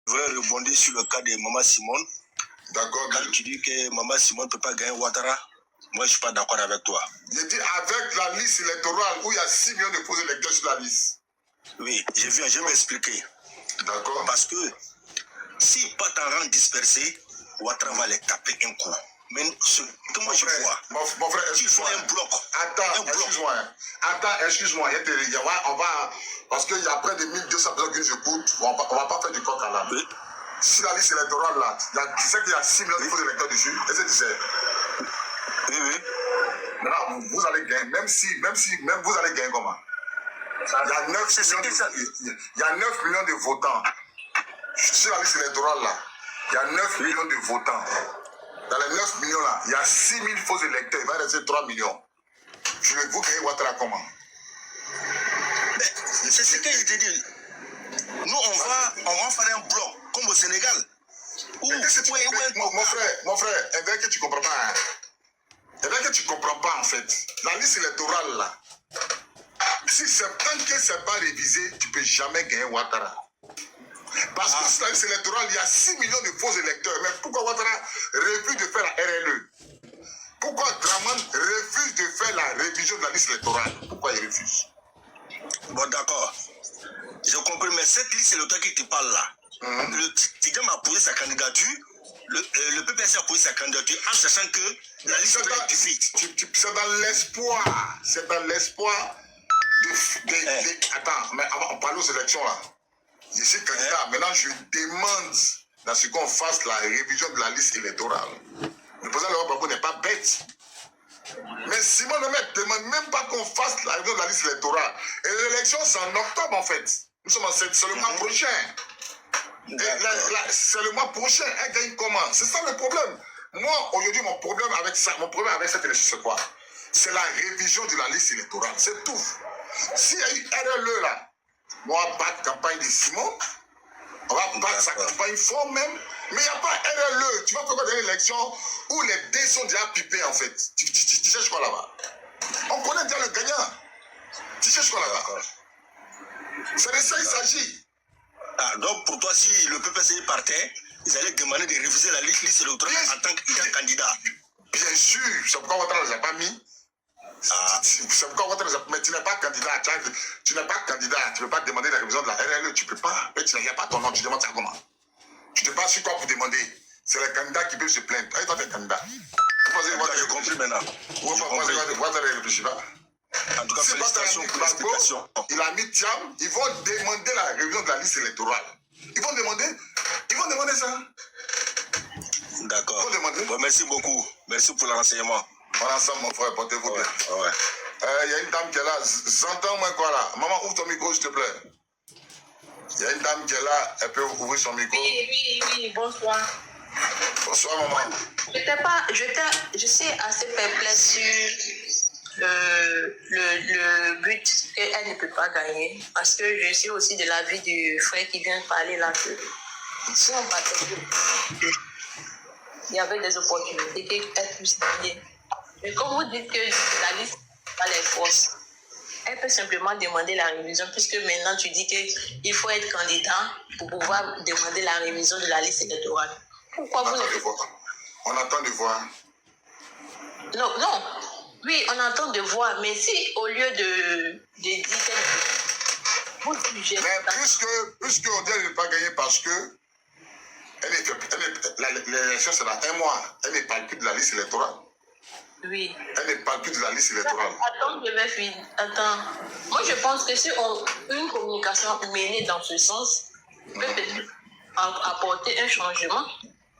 voudrais rebondir sur le cas de Maman Simone. D'accord. Quand tu dis que Maman Simone ne peut pas gagner Ouattara, moi je ne suis pas d'accord avec toi. J'ai dit avec la liste électorale où il y a 6 millions de faux électeurs sur la liste. Oui, je vais m'expliquer. D'accord. Parce que si pas en rang dispersé, Ouattara va les taper un coup. Mais ce que moi je vois, mon frère, excuse-moi. Un bloc. Attends, excuse-moi. Excuse-moi. On va. Parce qu'il y a près de 1200 personnes qui nous écoutent. On va pas faire du coq à l'âne. Oui. Si la liste électorale là, tu sais qu'il y a 6 millions de faux électeurs dessus. Est-ce que tu sais? Oui. Maintenant, vous allez gagner. Même vous allez gagner comment? Il y a 9 millions de votants. Sur la liste électorale là, il y a 9 millions de votants. Dans les 9 millions là, il y a 6 000 faux électeurs. Il va rester 3 millions. Vous gagnez Ouattara comment? C'est ce que je te dis. Nous, on va faire un bloc, comme au Sénégal. Mon frère, c'est vrai que tu ne comprends pas. C'est vrai que tu ne comprends pas en fait. La liste électorale là, si c'est tant que ce n'est pas révisé, tu ne peux jamais gagner Ouattara. Parce que sur la liste électorale, il y a 6 millions de faux électeurs. Mais pourquoi Ouattara refuse de faire la RLE? Pourquoi Draman refuse de faire la révision de la liste électorale? Pourquoi il refuse? Bon, d'accord. J'ai compris, mais cette liste électorale qui te parle là, le Tigam a posé sa candidature, le PPS a posé sa candidature en sachant que la liste est difficile. C'est dans l'espoir. C'est dans l'espoir Attends, mais on parle aux élections là. Je suis candidat. Maintenant, je demande dans ce qu'on fasse la révision de la liste électorale. Le président Laurent Gbagbo n'est pas bête. Mais Simon ne me demande même pas qu'on fasse la révision de la liste électorale. Et l'élection, c'est en octobre en fait. Nous sommes c'est le mois prochain. C'est le mois prochain. Elle gagne comment? C'est ça le problème. Moi, aujourd'hui, mon problème avec cette élection, c'est quoi? C'est la révision de la liste électorale. C'est tout. S'il y a eu RLE là, on va battre campagne de Simon, on va battre sa campagne fort même, mais il n'y a pas RLE. Tu vas faire une élection où les dés sont déjà pipés en fait. Tu cherches quoi là-bas? On connaît déjà le gagnant. Tu cherches quoi là-bas? C'est de ça qu'il s'agit. Donc pour toi, si le PPC partait, ils allaient demander de réviser la liste électorale en tant que candidat. Bien sûr, c'est pourquoi Ouattara ne les a pas mis. C'est pourquoi Ouattara ne les a pas mis. Mais tu n'es pas candidat. Tu n'es pas candidat. Tu ne peux pas demander la révision de la RLE. Tu ne peux pas. Mais il n'y a pas ton nom. Tu demandes ça comment? Tu ne te pas sur quoi pour demander. C'est les candidats qui peuvent se plaindre. Toi, tu es candidat. J'ai compris maintenant. Ouattara ne réfléchit pas. En tout cas, félicitations pour l'explication. Il a mis Thiam. Ils vont demander la révision de la liste électorale. Ils vont demander ça. D'accord. Bon, merci beaucoup. Merci pour le renseignement. On est ensemble, mon frère. Portez-vous bien. Ouais. Il y a une dame qui est là. J'entends-moi quoi là? Maman, ouvre ton micro, s'il te plaît. Il y a une dame qui est là. Elle peut ouvrir son micro. Oui, bonsoir. Bonsoir, maman. Je suis assez perplexe sur le but qu'elle ne peut pas gagner. Parce que je suis aussi de l'avis du frère qui vient de parler là. Que si on battait, il y avait des opportunités qu'elle puisse gagner. Mais comme vous dites que la liste n'a pas les forces, elle peut simplement demander la révision, puisque maintenant tu dis qu'il faut être candidat pour pouvoir demander la révision de la liste électorale. Pourquoi vous ne... On attend de voir. Non. Oui, on entend de voir, mais si au lieu de dire que vous jugez... Mais puisque on dit qu'elle ne peut pas gagner parce que l'élection c'est dans 1 mois, elle ne parle plus de la liste électorale. Oui. Elle ne parle plus de la liste électorale. Attends. Moi, je pense que si une communication menée dans ce sens peut peut-être apporter un changement.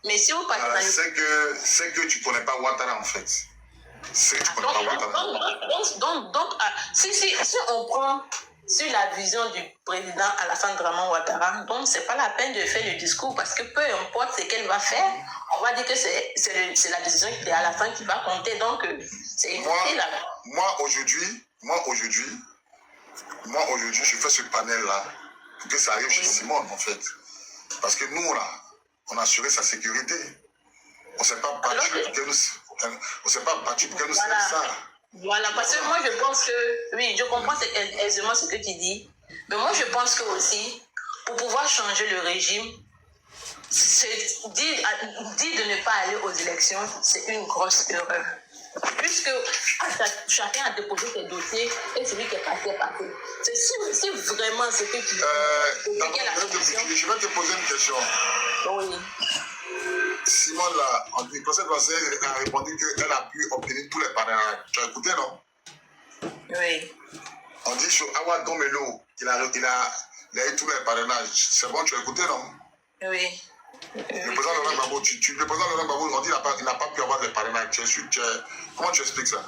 Mais si vous partez c'est que tu ne connais pas Ouattara en fait. C'est que tu ne connais pas Ouattara. Donc, si on prend sur la vision du président Alassane Draman Ouattara, donc c'est pas la peine de faire le discours parce que peu importe ce qu'elle va faire, on va dire que c'est la décision de Alassane qui va compter. Donc, c'est inutile. Moi aujourd'hui, je fais ce panel-là pour que ça arrive chez Simone, en fait. Parce que nous, là, on a assuré sa sécurité. On ne s'est pas battu pour qu'elle nous serve ça. Voilà, parce que moi, je pense que... Oui, je comprends aisément ce que tu dis. Mais moi, je pense que aussi, pour pouvoir changer le régime, dire de ne pas aller aux élections, c'est une grosse erreur. Puisque chacun a déposé ses dossiers et celui qui est passé est passé. C'est vraiment ce que tu veux. Je vais te poser une question. Oui. Simone, là, du conseil français a répondu qu'elle a pu obtenir tous les parrainages. Tu as écouté, non? Oui. On dit sur Awa Domelo, il a eu tous les parrainages. C'est bon, tu as écouté, non? Oui. Le président Laurent Gbagbo, le président Laurent Gbagbo, on dit qu'il n'a pas pu avoir les parrainages. Comment tu expliques ça?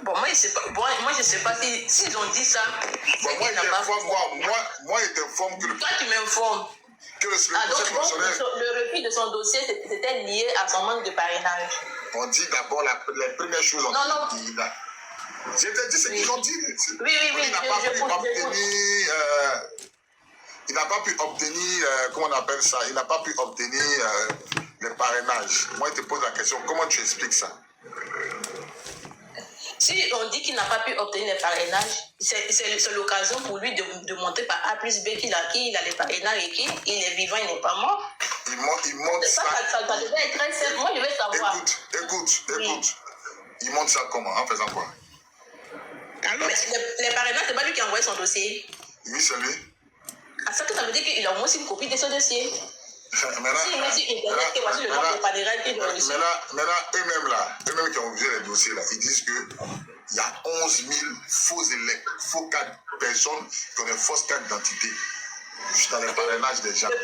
Bon, moi, je ne sais pas s'ils ont dit ça. Bon, moi, il t'informe que le... Toi, tu m'informes. Que le refus de son dossier, c'était lié à son manque de parrainage. On dit d'abord les premières choses. Je t'ai dit ce qu'ils ont dit. Oui. Il n'a pas pu obtenir, comment on appelle ça? Il n'a pas pu obtenir les parrainages. Moi, je te pose la question, comment tu expliques ça? Si on dit qu'il n'a pas pu obtenir les parrainages, c'est l'occasion pour lui de montrer par A plus B qu'il a les parrainages et qu'il est vivant, il n'est pas mort. Il montre ça. Ça devait être très simple. Moi, je vais savoir. Écoute. Il montre ça comment? En faisant quoi? Mais les parrainages, c'est pas lui qui a envoyé son dossier. Oui, c'est lui. À ça que ça veut dire qu'il a au moins une copie de ce dossier. Maintenant, eux-mêmes qui ont vu les dossiers, là, ils disent qu'il y a 11 000 faux cas de personnes qui ont des fausses cartes d'identité. Juste dans les parrainages des gens. Le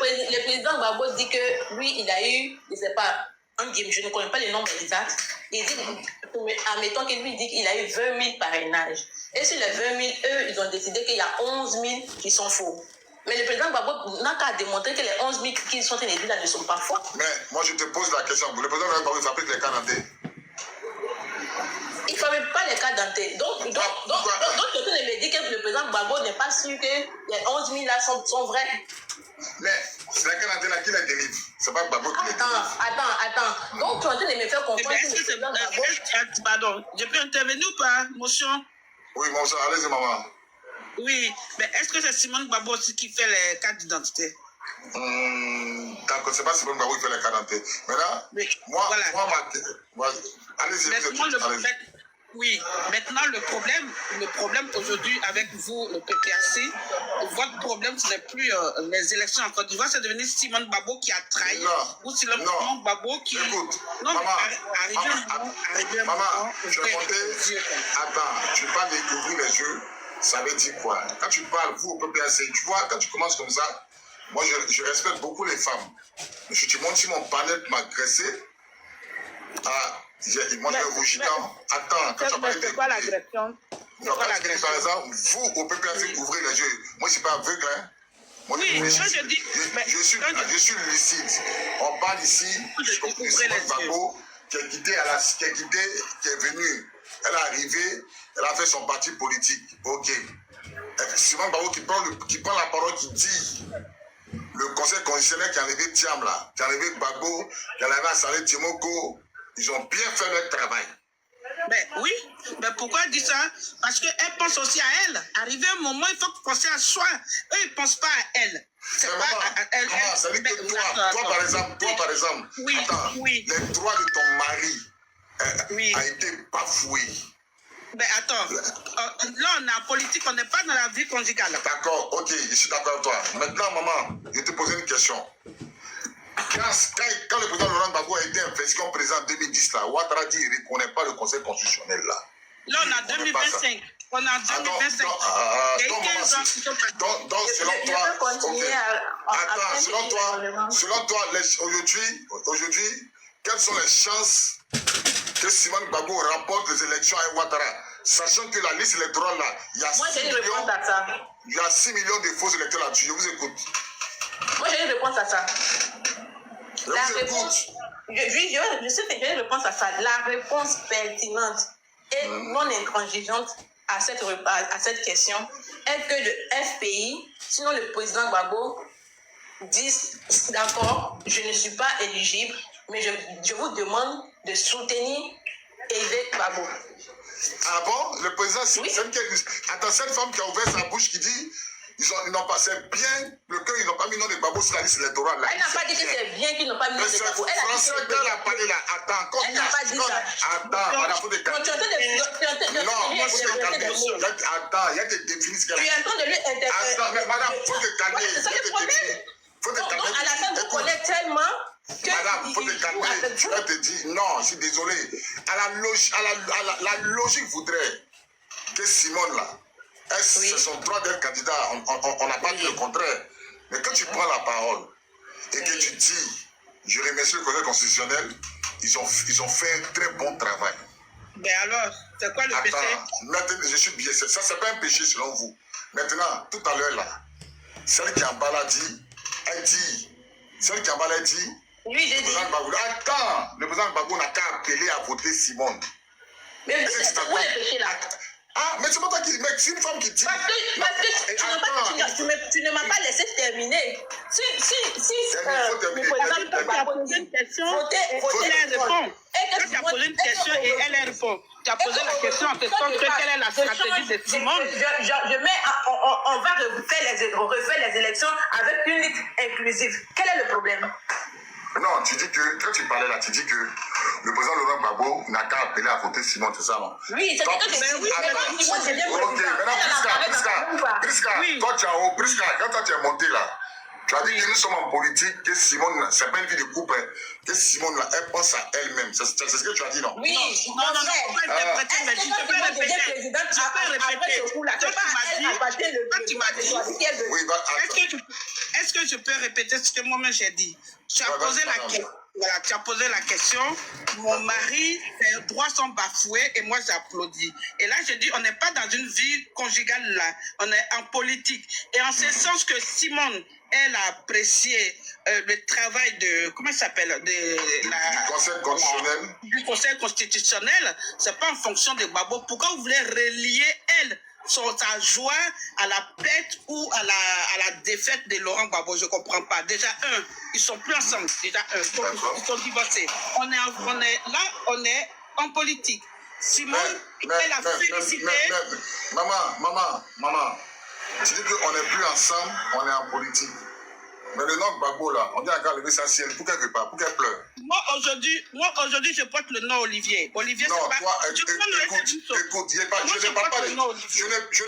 président Gbagbo dit que lui, il a eu, je ne sais pas, je ne connais pas les nombres exacts. Il dit, admettons que lui dit qu'il a eu 20 000 parrainages. Et sur les 20 000, eux, ils ont décidé qu'il y a 11 000 qui sont faux. Mais le président Gbagbo n'a qu'à démontrer que les 11 000 qui sont en train de dire là ne sont pas faux. Mais moi, je te pose la question. Le président Gbagbo fabrique les cartes d'identité. Il ne fabrique pas les cartes d'identité. Donc, tu es en train de me dire que le président Gbagbo n'est pas sûr que les 11 000 là sont vrais. Mais c'est la carte d'identité là qui les délivre. C'est pas Gbagbo qui les délivre. Attends. Donc, tu es en train de me faire comprendre que le président Gbagbo... Pardon, je peux intervenir ou pas, motion? Oui, motion, allez-y, maman. Oui, mais est-ce que c'est Simone Gbagbo aussi qui fait les cartes d'identité? D'accord, c'est pas Simone Gbagbo qui fait les cartes d'identité. Maintenant, allez-y. Oui, maintenant le problème aujourd'hui avec vous, le PPAC, votre problème ce n'est plus les élections en Côte d'Ivoire, c'est devenu Simone Gbagbo qui a trahi. Ou Simone Gbagbo qui... Écoute, non, maman, tu es monté... Attends, tu parles d'ouvrir les yeux, ça veut dire quoi? Quand tu parles, vous au PPAC, tu vois, quand tu commences comme ça, moi je respecte beaucoup les femmes. Mais si tu montes sur mon panel pour m'agresser, moi je rougis dans... Attends, quand tu as parlé de... C'est quoi l'agression? Par exemple, vous au PPAC, ouvrez les yeux. Moi je ne suis pas aveugle, hein. Moi, oui, je suis lucide. On parle ici de Simone Gbagbo qui est venue. Elle est arrivée, elle a fait son parti politique. Ok. Simone Gbagbo qui prend la parole, qui dit le conseil constitutionnel qui a enlevé Thiam là, qui a enlevé Gbagbo, qui a enlevé Saleh Timoko, ils ont bien fait leur travail. Mais oui, mais pourquoi elle dit ça? Parce qu'elle pense aussi à elle. Arrivé un moment, il faut penser à soi. Eux, ils ne pensent pas à elle. C'est pas à elle. Ça veut dire que toi, par exemple, oui, attends, oui. Les droits de ton mari a été bafoué. Mais attends, là on est en politique, on n'est pas dans la vie conjugale. D'accord, ok, je suis d'accord avec toi. Maintenant, maman, je vais te poser une question. Quand le président Laurent Gbagbo a été investi comme président en 2010, là, Ouattara dit qu'il ne reconnaît pas le conseil constitutionnel. Là on est en 2025. On est en 2025. Donc, selon toi, aujourd'hui, quelles sont les chances que Simone Gbagbo remporte les élections à Ouattara, sachant que la liste électorale, là, il y a 6 millions de faux électeurs là-dessus. Je vous écoute. Moi, j'ai une réponse à ça. La réponse, je sais que j'ai une réponse à ça. La réponse pertinente et non intransigeante à cette question est que le FPI, sinon le président Gbagbo, disent d'accord, je ne suis pas éligible, mais je vous demande de soutenir Yves Gbagbo. Ah bon? Le président, oui. Attends, cette femme qui a ouvert sa bouche qui dit Ils n'ont pas, c'est bien, le cœur, ils n'ont pas mis nom de Gbagbo sur la liste électorale. Elle n'a pas dit que c'est bien qu'ils n'ont pas mis nom de Gbagbo. Elle a dit que elle a parlé là. Attends, elle n'a pas dit ça. Attends, madame, faut te calmer. Non, il faut te calmer. Attends, il y a des définitions. Tu es en train de lui interpréter. Attends, mais madame, faut te calmer. C'est ça le problème. Faut te calmer. À la fin, vous connaissez tellement. Madame, faut te calmer. Tu vas te dire, non, je suis désolé. La logique voudrait que Simone là, c'est son droit d'être candidat, on n'a pas dit le contraire. Mais quand tu prends la parole et que tu dis, je remercie le Conseil constitutionnel, ils ont fait un très bon travail. Mais alors, c'est quoi le péché? Maintenant, je suis bien, ça c'est pas un péché selon vous. Maintenant, tout à l'heure là, celle qui en bas l'a dit, elle dit, celle qui en bas l'a dit, lui, j'ai dit. Attends, le président Gbagbo n'a qu'à appeler à voter Simone. Mais c'est où le péché là? Ah, mais c'est pas toi qui. Mais c'est une femme qui dit. Parce que tu ne m'as pas laissé terminer. Si le président tu as posé une question, elle répond. Tu as posé une question et elle répond. Tu as posé la question en question quelle est la stratégie de Simone. On va refaire les élections avec une liste inclusive. Quel est le problème? Non, tu dis que, quand tu parlais là, tu dis que le président Laurent Gbagbo n'a qu'à appeler à voter Simone, c'est ça, non? Oui, c'est ce que je dis. Ok, maintenant, Prisca, toi tu es en haut. Prisca, quand toi tu es monté là, tu as dit que nous sommes en politique, que Simone, c'est pas une vie de couple, que Simone là, elle pense à elle-même. C'est ce que tu as dit, non? Oui, non, on va interpréter, mais tu peux répéter. Quand tu m'as dit, est-ce que je peux répéter ce que moi-même j'ai dit? Tu as posé la question. Voilà, tu as posé la question. Mon mari, ses droits sont bafoués et moi j'applaudis. Et là, je dis, on n'est pas dans une vie conjugale là, on est en politique. Et en ce sens que Simone, elle a apprécié le travail de, comment ça s'appelle, du Conseil constitutionnel. Du Conseil constitutionnel, c'est pas en fonction de Gbagbo. Pourquoi vous voulez relier elle sa joie à la perte ou à la défaite de Laurent Gbagbo? Je comprends pas. Déjà, ils sont plus ensemble. Déjà, ils sont divorcés. On est en politique. Simone, elle a félicité. Maman, tu dis qu'on n'est plus ensemble, on est en politique. Mais le nom Gbagbo là, on dit à lever sa ciel. Pourquoi elle ne veut pas? Pourquoi elle pleure? Moi aujourd'hui, je porte le nom Olivier. Olivier, non, c'est pas. Écoute, je ne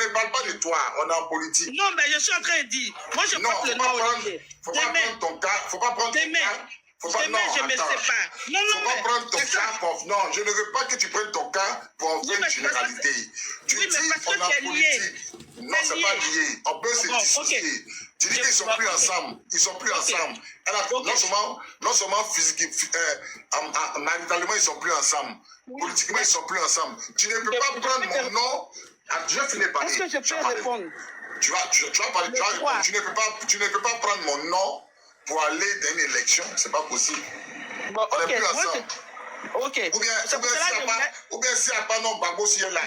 parle pas de toi. On est en politique. Non, mais je suis en train de dire. Moi, je porte le nom Olivier. Faut pas prendre ton cas. Faut pas prendre ton cas. Faut pas, non, je me sépare. Non, faut pas prendre ton cas pour... Non, je ne veux pas que tu prennes ton cas pour en faire une généralité. Tu dis on est en politique. Non, c'est pas lié. On peut se dissocier. Tu dis qu'ils sont plus ensemble. Ils sont plus ensemble. Non seulement physiquement, maritalement, ils sont plus ensemble. Politiquement, ils sont plus ensemble. Tu ne peux pas prendre mon nom. Je finis par dire. Est-ce que je peux répondre? Tu vas parler. Tu ne peux pas prendre mon nom pour aller dans une élection. C'est pas possible. Bon, on n'est plus ensemble. Ok. Ou bien si elle n'a pas nom Gbagbo, si elle n'a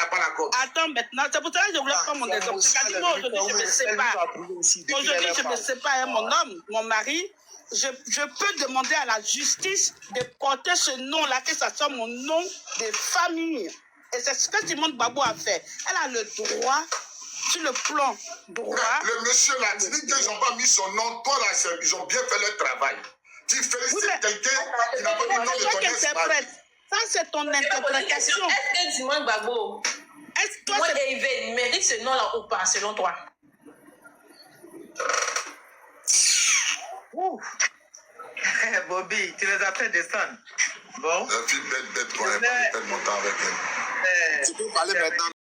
pas l'accord. Attends maintenant, c'est pour ça que je voulais prendre mon exemple. C'est-à-dire moi aujourd'hui je me sépare. Aujourd'hui je me sépare mon homme, mon mari. Je peux demander à la justice de porter ce nom-là, que ça soit mon nom de famille. Et c'est ce que Simone Gbagbo a fait. Elle a le droit, sur le plan droit. Le monsieur là, tu dis qu'ils n'ont pas mis son nom. Toi là, ils ont bien fait leur travail. Tu félicites quelqu'un qui n'a pas mis le nom de ton ex-mari. Ça, c'est ton interprétation. Est-ce que Simone Gbagbo, moi David, mérite ce nom-là ou pas, selon toi? Bobby, tu les as fait descendre. Bon. La fille bête, quoi, elle peut monter avec elle. Tu peux parler maintenant.